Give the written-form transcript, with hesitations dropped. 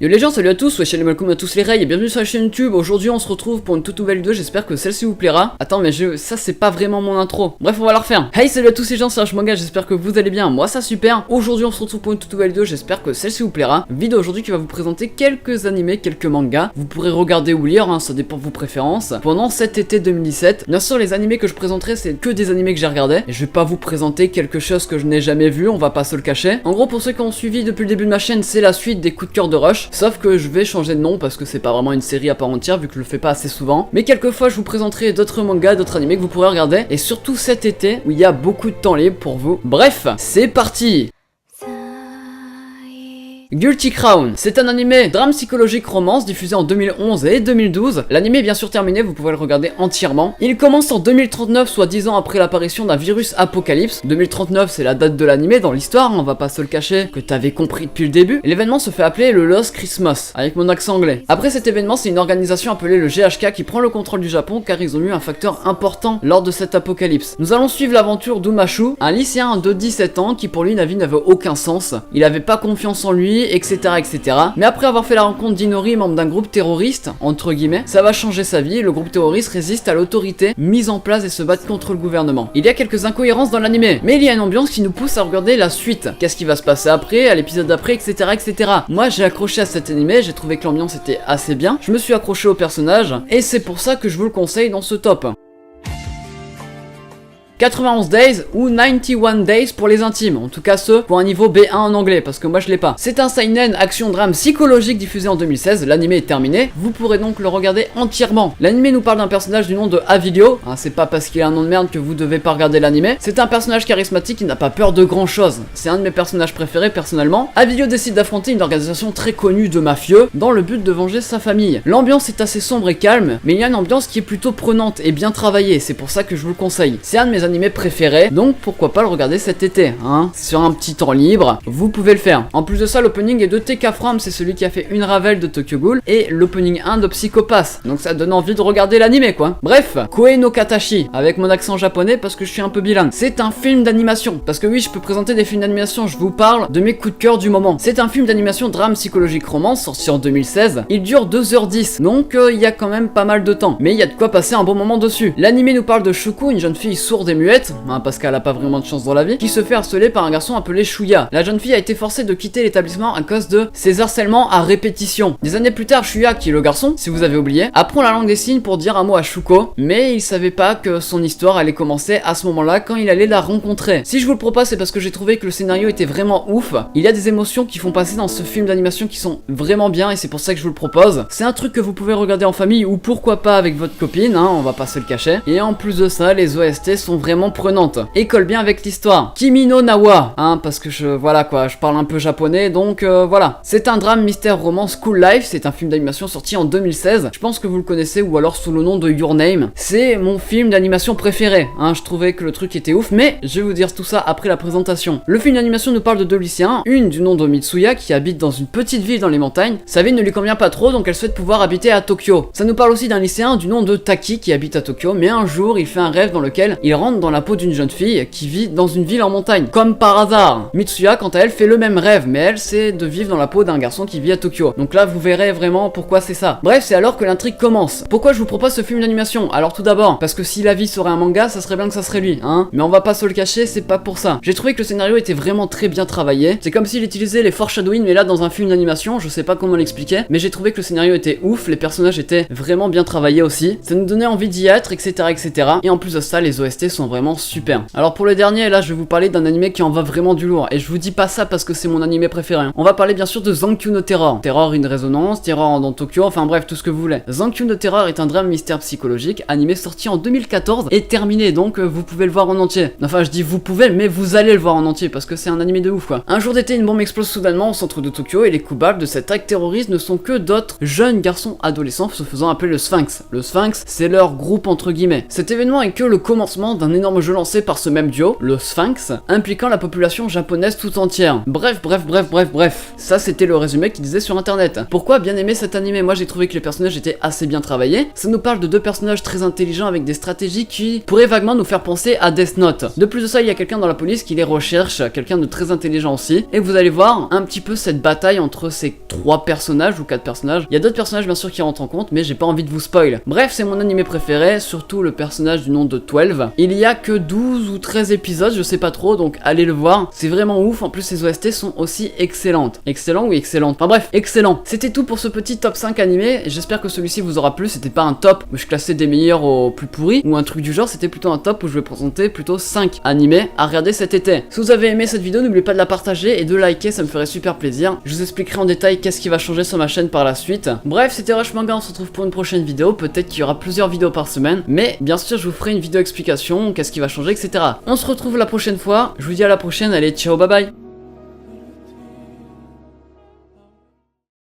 Yo les gens, salut à tous, wesh Malcolm à tous les rails et bienvenue sur la chaîne YouTube. Aujourd'hui on se retrouve pour une toute nouvelle vidéo, j'espère que celle-ci vous plaira. Attends mais ça c'est pas vraiment mon intro. Bref on va la refaire. Hey salut à tous les gens, c'est Manga, j'espère que vous allez bien, moi ça super. Aujourd'hui on se retrouve pour une toute nouvelle vidéo, j'espère que celle-ci vous plaira. Vidéo aujourd'hui qui va vous présenter quelques animés, quelques mangas. Vous pourrez regarder ou lire, ça dépend de vos préférences. Pendant cet été 2017, bien sûr les animés que je présenterai c'est que des animés que j'ai regardés. Et je vais pas vous présenter quelque chose que je n'ai jamais vu, on va pas se le cacher. En gros pour ceux qui ont suivi depuis le début de ma chaîne, c'est la suite des coups de cœur de Rush. Sauf que je vais changer de nom parce que c'est pas vraiment une série à part entière vu que je le fais pas assez souvent. Mais quelquefois je vous présenterai d'autres mangas, d'autres animés que vous pourrez regarder. Et surtout cet été où il y a beaucoup de temps libre pour vous. Bref, c'est parti! Guilty Crown, c'est un animé drame psychologique romance diffusé en 2011 et 2012. L'animé est bien sûr terminé, vous pouvez le regarder entièrement. Il commence en 2039, soit 10 ans après l'apparition d'un virus apocalypse. 2039 c'est la date de l'animé dans l'histoire, on va pas se le cacher, que t'avais compris depuis le début. L'événement se fait appeler le Lost Christmas, avec mon accent anglais. Après cet événement, c'est une organisation appelée le GHK qui prend le contrôle du Japon car ils ont eu un facteur important lors de cet apocalypse. Nous allons suivre l'aventure d'Umashu, un lycéen de 17 ans qui pour lui la vie n'avait aucun sens. Il avait pas confiance en lui, etc. Mais après avoir fait la rencontre d'Inori, membre d'un groupe terroriste, entre guillemets, ça va changer sa vie. Le groupe terroriste résiste à l'autorité mise en place et se bat contre le gouvernement. Il y a quelques incohérences dans l'animé, mais il y a une ambiance qui nous pousse à regarder la suite. Qu'est-ce qui va se passer après, à l'épisode d'après, etc. etc. Moi j'ai accroché à cet animé, j'ai trouvé que l'ambiance était assez bien, je me suis accroché au personnage, et c'est pour ça que je vous le conseille dans ce top. 91 Days ou 91 Days pour les intimes, en tout cas ceux pour un niveau B1 en anglais, parce que moi je l'ai pas. C'est un seinen action-drame psychologique diffusé en 2016, l'animé est terminé, vous pourrez donc le regarder entièrement. L'animé nous parle d'un personnage du nom de Avilio, c'est pas parce qu'il a un nom de merde que vous devez pas regarder l'animé, c'est un personnage charismatique qui n'a pas peur de grand chose, c'est un de mes personnages préférés personnellement. Avilio décide d'affronter une organisation très connue de mafieux dans le but de venger sa famille. L'ambiance est assez sombre et calme, mais il y a une ambiance qui est plutôt prenante et bien travaillée, c'est pour ça que je vous le conseille. C'est un de mes animés préféré, donc pourquoi pas le regarder cet été, sur un petit temps libre, vous pouvez le faire. En plus de ça, l'opening est de TK From, c'est celui qui a fait une Ravel de Tokyo Ghoul, et l'opening 1 de Psychopath, donc ça donne envie de regarder l'animé quoi. Bref, Koe no Katashi, avec mon accent japonais parce que je suis un peu bilingue. C'est un film d'animation, parce que oui, je peux présenter des films d'animation, je vous parle de mes coups de cœur du moment. C'est un film d'animation drame psychologique romance, sorti en 2016, il dure 2h10, donc il y a quand même pas mal de temps, mais il y a de quoi passer un bon moment dessus. L'animé nous parle de Shuko, une jeune fille sourde et muette, parce qu'elle a pas vraiment de chance dans la vie, qui se fait harceler par un garçon appelé Shuya. La jeune fille a été forcée de quitter l'établissement à cause de ses harcèlements à répétition. Des années plus tard, Shuya, qui est le garçon, si vous avez oublié, apprend la langue des signes pour dire un mot à Shuko, mais il savait pas que son histoire allait commencer à ce moment-là quand il allait la rencontrer. Si je vous le propose, c'est parce que j'ai trouvé que le scénario était vraiment ouf. Il y a des émotions qui font passer dans ce film d'animation qui sont vraiment bien et c'est pour ça que je vous le propose. C'est un truc que vous pouvez regarder en famille ou pourquoi pas avec votre copine, on va pas se le cacher. Et en plus de ça, les OST sont vraiment prenantes et colle bien avec l'histoire. Kimi no Nawa, parce que je parle un peu japonais, donc voilà. C'est un drame mystère romance School Life, c'est un film d'animation sorti en 2016. Je pense que vous le connaissez ou alors sous le nom de Your Name. C'est mon film d'animation préféré, je trouvais que le truc était ouf, mais je vais vous dire tout ça après la présentation. Le film d'animation nous parle de deux lycéens, une du nom de Mitsuya qui habite dans une petite ville dans les montagnes. Sa vie ne lui convient pas trop, donc elle souhaite pouvoir habiter à Tokyo. Ça nous parle aussi d'un lycéen du nom de Taki qui habite à Tokyo, mais un jour il fait un rêve dans lequel il rentre dans la peau d'une jeune fille qui vit dans une ville en montagne, comme par hasard. Mitsuya, quant à elle, fait le même rêve, mais elle, c'est de vivre dans la peau d'un garçon qui vit à Tokyo. Donc là, vous verrez vraiment pourquoi c'est ça. Bref, c'est alors que l'intrigue commence. Pourquoi je vous propose ce film d'animation? Alors tout d'abord, parce que si la vie serait un manga, ça serait bien que ça serait lui, mais on va pas se le cacher, c'est pas pour ça. J'ai trouvé que le scénario était vraiment très bien travaillé. C'est comme s'il utilisait les foreshadowing, mais là dans un film d'animation, je sais pas comment l'expliquer, mais j'ai trouvé que le scénario était ouf, les personnages étaient vraiment bien travaillés aussi. Ça nous donnait envie d'y être, etc., etc. Et en plus de ça, les OST sont vraiment super. Alors pour le dernier, là je vais vous parler d'un animé qui en va vraiment du lourd, et je vous dis pas ça parce que c'est mon animé préféré. On va parler bien sûr de Zankyu no Terror. Terror in Résonance, Terror dans Tokyo, enfin bref, tout ce que vous voulez. Zankyu no Terror est un drame mystère psychologique, animé sorti en 2014 et terminé, donc vous pouvez le voir en entier. Enfin je dis vous pouvez, mais vous allez le voir en entier parce que c'est un animé de ouf quoi. Un jour d'été, une bombe explose soudainement au centre de Tokyo et les coupables de cet acte terroriste ne sont que d'autres jeunes garçons adolescents se faisant appeler le Sphinx. Le Sphinx, c'est leur groupe entre guillemets. Cet événement est que le commencement d'un un énorme jeu lancé par ce même duo, le Sphinx, impliquant la population japonaise tout entière. Bref, ça c'était le résumé qu'il disait sur internet. Pourquoi bien aimer cet animé? Moi j'ai trouvé que les personnages étaient assez bien travaillés. Ça nous parle de deux personnages très intelligents avec des stratégies qui pourraient vaguement nous faire penser à Death Note. De plus de ça, il y a quelqu'un dans la police qui les recherche, quelqu'un de très intelligent aussi, et vous allez voir un petit peu cette bataille entre ces trois personnages ou quatre personnages. Il y a d'autres personnages bien sûr qui rentrent en compte, mais j'ai pas envie de vous spoil. Bref, c'est mon animé préféré, surtout le personnage du nom de 12. Il y a que 12 ou 13 épisodes, je sais pas trop, donc allez le voir, c'est vraiment ouf. En plus les OST sont aussi excellentes. Excellent ou excellente, enfin bref, excellent. C'était tout pour ce petit top 5 animé, j'espère que celui-ci vous aura plu. C'était pas un top où je classais des meilleurs au plus pourris ou un truc du genre, c'était plutôt un top où je vais présenter plutôt 5 animés à regarder cet été. Si vous avez aimé cette vidéo, n'oubliez pas de la partager et de liker, ça me ferait super plaisir. Je vous expliquerai en détail qu'est-ce qui va changer sur ma chaîne par la suite. Bref, c'était Rush Manga, on se retrouve pour une prochaine vidéo, peut-être qu'il y aura plusieurs vidéos par semaine, mais bien sûr je vous ferai une vidéo explication, qu'est-ce qui va changer, etc. On se retrouve la prochaine fois, je vous dis à la prochaine, allez ciao, bye bye.